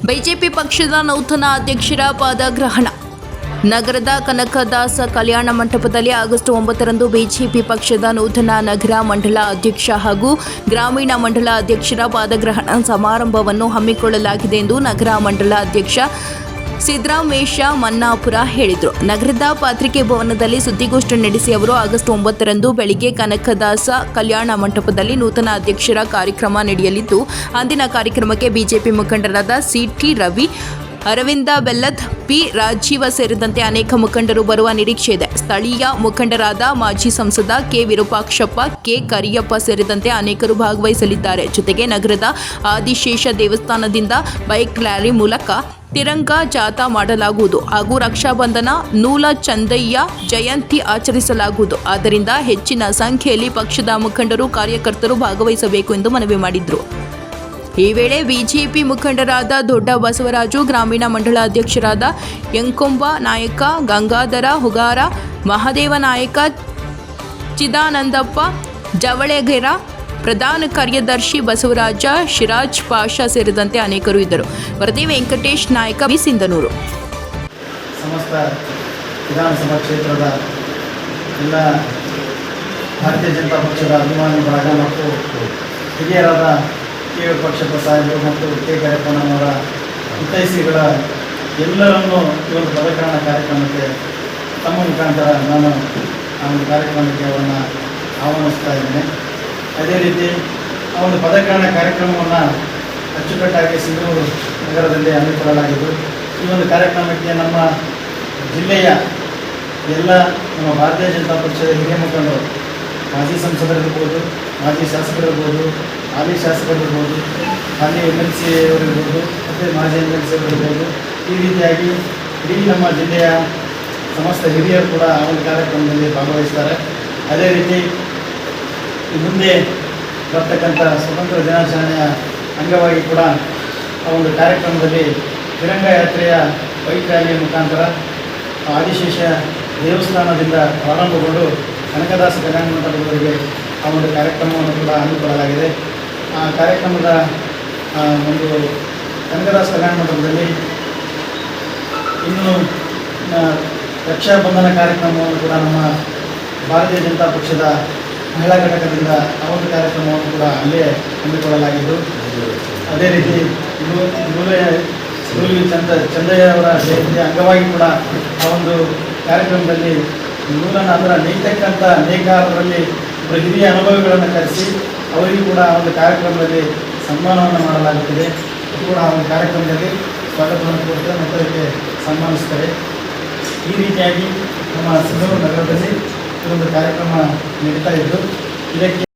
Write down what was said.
BJP ಪಕ್ಷದ ನೂತನ ಅಧ್ಯಕ್ಷರ ಪದಗ್ರಹಣ. ನಗರದ ಕನಕದಾಸ ಕಲ್ಯಾಣ ಮಂಟಪದಲ್ಲಿ ಆಗಸ್ಟ್ 9ರಂದು ಬಿಜೆಪಿ ಪಕ್ಷದ ನೂತನ ನಗರ ಮಂಡಲ ಅಧ್ಯಕ್ಷ ಹಾಗೂ ಗ್ರಾಮೀಣ ಮಂಡಲ ಅಧ್ಯಕ್ಷರ ಪದಗ್ರಹಣ ಸಮಾರಂಭವನ್ನು ಹಮ್ಮಿಕೊಳ್ಳಲಾಗಿದೆ ಎಂದು ನಗರ ಮಂಡಲ ಅಧ್ಯಕ್ಷ ಸಿದ್ದರಾಮೇಶ ಮನ್ನಾಪುರ ಹೇಳಿದರು. ನಗರದ ಪತ್ರಿಕೆ ಭವನದಲ್ಲಿ ಸುದ್ದಿಗೋಷ್ಠಿ ನಡೆಸಿ ಅವರು ಆಗಸ್ಟ್ 9ರಂದು ಬೆಳಿಗ್ಗೆ ಕನಕದಾಸ ಕಲ್ಯಾಣ ಮಂಟಪದಲ್ಲಿ ನೂತನ ಅಧ್ಯಕ್ಷರ ಕಾರ್ಯಕ್ರಮ ನಡೆಯಲಿದ್ದು, ಅಂದಿನ ಕಾರ್ಯಕ್ರಮಕ್ಕೆ ಬಿಜೆಪಿ ಮುಖಂಡರಾದ ಸಿ.ಟಿ. ರವಿ, ಅರವಿಂದ ಬೆಲ್ಲದ್, ಪಿ. ರಾಜೀವ ಸೇರಿದಂತೆ ಅನೇಕ ಮುಖಂಡರು ಬರುವ ನಿರೀಕ್ಷೆ ಇದೆ. ಸ್ಥಳೀಯ ಮುಖಂಡರಾದ ಮಾಜಿ ಸಂಸದ ಕೆ. ವಿರೂಪಾಕ್ಷಪ್ಪ, ಕೆ. ಕರಿಯಪ್ಪ ಸೇರಿದಂತೆ ಅನೇಕರು ಭಾಗವಹಿಸಲಿದ್ದಾರೆ. ಜೊತೆಗೆ ನಗರದ ಆದಿಶೇಷ ದೇವಸ್ಥಾನದಿಂದ ಬೈಕ್ ರ್ಯಾಲಿ ಮೂಲಕ ತಿರಂಗ ಜಾಥಾ ಮಾಡಲಾಗುವುದು ಹಾಗೂ ರಕ್ಷಾಬಂಧನ, ನೂಲ ಚಂದಯ್ಯ ಜಯಂತಿ ಆಚರಿಸಲಾಗುವುದು. ಆದ್ದರಿಂದ ಹೆಚ್ಚಿನ ಸಂಖ್ಯೆಯಲ್ಲಿ ಪಕ್ಷದ ಮುಖಂಡರು, ಕಾರ್ಯಕರ್ತರು ಭಾಗವಹಿಸಬೇಕು ಎಂದು ಮನವಿ ಮಾಡಿದರು. ಈ ವೇಳೆ ಬಿಜೆಪಿ ಮುಖಂಡರಾದ ದೊಡ್ಡ ಬಸವರಾಜು, ಗ್ರಾಮೀಣ ಮಂಡಳ ಅಧ್ಯಕ್ಷರಾದ ಯಂಕೊಂಬ ನಾಯಕ, ಗಂಗಾಧರ ಹುಗಾರ, ಮಹದೇವ ನಾಯಕ, ಚಿದಾನಂದಪ್ಪ ಜವಳೆಗೆರ, ಪ್ರಧಾನ ಕಾರ್ಯದರ್ಶಿ ಬಸವರಾಜ, ಶಿರಾಜ್ ಪಾಷಾ ಸೇರಿದಂತೆ ಅನೇಕರು ಇದ್ದರು. ವರದಿ ವೆಂಕಟೇಶ್ ನಾಯಕ, ಸಿಂಧನೂರು. ಸಮಸ್ತ ವಿಧಾನಸಭಾ ಕ್ಷೇತ್ರದ ಎಲ್ಲ ಭಾರತೀಯ ಜನತಾ ಪಕ್ಷದ ಅಭಿಮಾನಿಗಳಾದ ಮತ್ತು ಹಿರಿಯರಾದ ಕೆ. ವಿರೂಪಾಕ್ಷಪ್ಪ ಸಾಹೇಬರು ಮತ್ತು ಕೆ. ಕರಿಯಪ್ಪನವರ ಹಿತೈಷಿಗಳ ಎಲ್ಲರನ್ನೂ ಈ ಒಂದು ಪದಗ್ರಹಣ ಕಾರ್ಯಕ್ರಮಕ್ಕೆ ತಮ್ಮ ಮುಖಾಂತರ ನಾನು ಆ ಒಂದು ಕಾರ್ಯಕ್ರಮಕ್ಕೆ ಅವರನ್ನು ಆಹ್ವಾನಿಸ್ತಾ ಇದ್ದೇನೆ. ಅದೇ ರೀತಿ ಆ ಒಂದು ಪದಗ್ರಹಣ ಕಾರ್ಯಕ್ರಮವನ್ನು ಅಚ್ಚುಕಟ್ಟಾಗಿ ಸಿಂಧೂರು ನಗರದಲ್ಲಿ ಹಮ್ಮಿಕೊಳ್ಳಲಾಗಿದ್ದು, ಈ ಒಂದು ಕಾರ್ಯಕ್ರಮಕ್ಕೆ ನಮ್ಮ ಜಿಲ್ಲೆಯ ಎಲ್ಲ ನಮ್ಮ ಭಾರತೀಯ ಜನತಾ ಪಕ್ಷದ ಹಿರಿಯ ಮುಖಂಡರು, ಮಾಜಿ ಸಂಸದರಿರ್ಬೋದು, ಮಾಜಿ ಶಾಸಕರಿರ್ಬೋದು, ಹಾಲಿ ಶಾಸಕರಿರ್ಬೋದು, ಹಾಲಿ MLC ಅವರಿರ್ಬೋದು, ಮತ್ತು ಮಾಜಿ MLC ಅವರಿರ್ಬೋದು, ಈ ರೀತಿಯಾಗಿ ಇಡೀ ನಮ್ಮ ಜಿಲ್ಲೆಯ ಸಮಸ್ತ ಹಿರಿಯರು ಕೂಡ ಆ ಒಂದು ಕಾರ್ಯಕ್ರಮದಲ್ಲಿ ಭಾಗವಹಿಸ್ತಾರೆ. ಅದೇ ರೀತಿ ಮುಂದೆ ಬರ್ತಕ್ಕಂಥ ಸ್ವತಂತ್ರ ದಿನಾಚರಣೆಯ ಅಂಗವಾಗಿ ಕೂಡ ಆ ಒಂದು ಕಾರ್ಯಕ್ರಮದಲ್ಲಿ ತಿರಂಗ ಯಾತ್ರೆಯ ಬೈಕ್ ರ್ಯಾಲಿಯ ಮುಖಾಂತರ ಆದಿಶೇಷ ದೇವಸ್ಥಾನದಿಂದ ಪ್ರಾರಂಭಗೊಂಡು ಕನಕದಾಸ ಕಲ್ಯಾಣ ಮಂಟಪದವರೆಗೆ ಆ ಒಂದು ಕಾರ್ಯಕ್ರಮವನ್ನು ಕೂಡ ಹಮ್ಮಿಕೊಳ್ಳಲಾಗಿದೆ. ಆ ಕಾರ್ಯಕ್ರಮದ ಒಂದು ಕನಕದಾಸ ಕಲ್ಯಾಣ ಮಂಟಪದಲ್ಲಿ ಇನ್ನು ರಕ್ಷಾಬಂಧನ ಕಾರ್ಯಕ್ರಮವನ್ನು ಕೂಡ ನಮ್ಮ ಭಾರತೀಯ ಜನತಾ ಪಕ್ಷದ ಮಹಿಳಾ ಘಟಕದಿಂದ ಆ ಒಂದು ಕಾರ್ಯಕ್ರಮವನ್ನು ಕೂಡ ಅಲ್ಲೇ ಹಮ್ಮಿಕೊಳ್ಳಲಾಗಿದ್ದು, ಅದೇ ರೀತಿ ಚಂದಯ್ಯ ಅವರ ಜಯಂತಿಯ ಅಂಗವಾಗಿ ಕೂಡ ಆ ಒಂದು ಕಾರ್ಯಕ್ರಮದಲ್ಲಿ ನೂಲನ ಅದರ ನೇಯ್ತಕ್ಕಂಥ ನೇಕಾರರಲ್ಲಿ ಒಬ್ಬರು ಹಿರಿಯ ಅನುಭವಿಗಳನ್ನು ಕರೆಸಿ ಅವರಿಗೂ ಕೂಡ ಆ ಒಂದು ಕಾರ್ಯಕ್ರಮದಲ್ಲಿ ಸನ್ಮಾನವನ್ನು ಮಾಡಲಾಗುತ್ತದೆ. ಇದು ಕೂಡ ಆ ಒಂದು ಕಾರ್ಯಕ್ರಮದಲ್ಲಿ ಸ್ವಾಗತವನ್ನು ಕೊಡ್ತಾರೆ ಮತ್ತು ಅದಕ್ಕೆ ಸನ್ಮಾನಿಸ್ತಾರೆ. ಈ ರೀತಿಯಾಗಿ ನಮ್ಮ ಸಿಂಧೂರು ನಗರದಲ್ಲಿ ಈ ಒಂದು ಕಾರ್ಯಕ್ರಮ ನಡೀತಾ ಇದ್ದು, ಇದಕ್ಕೆ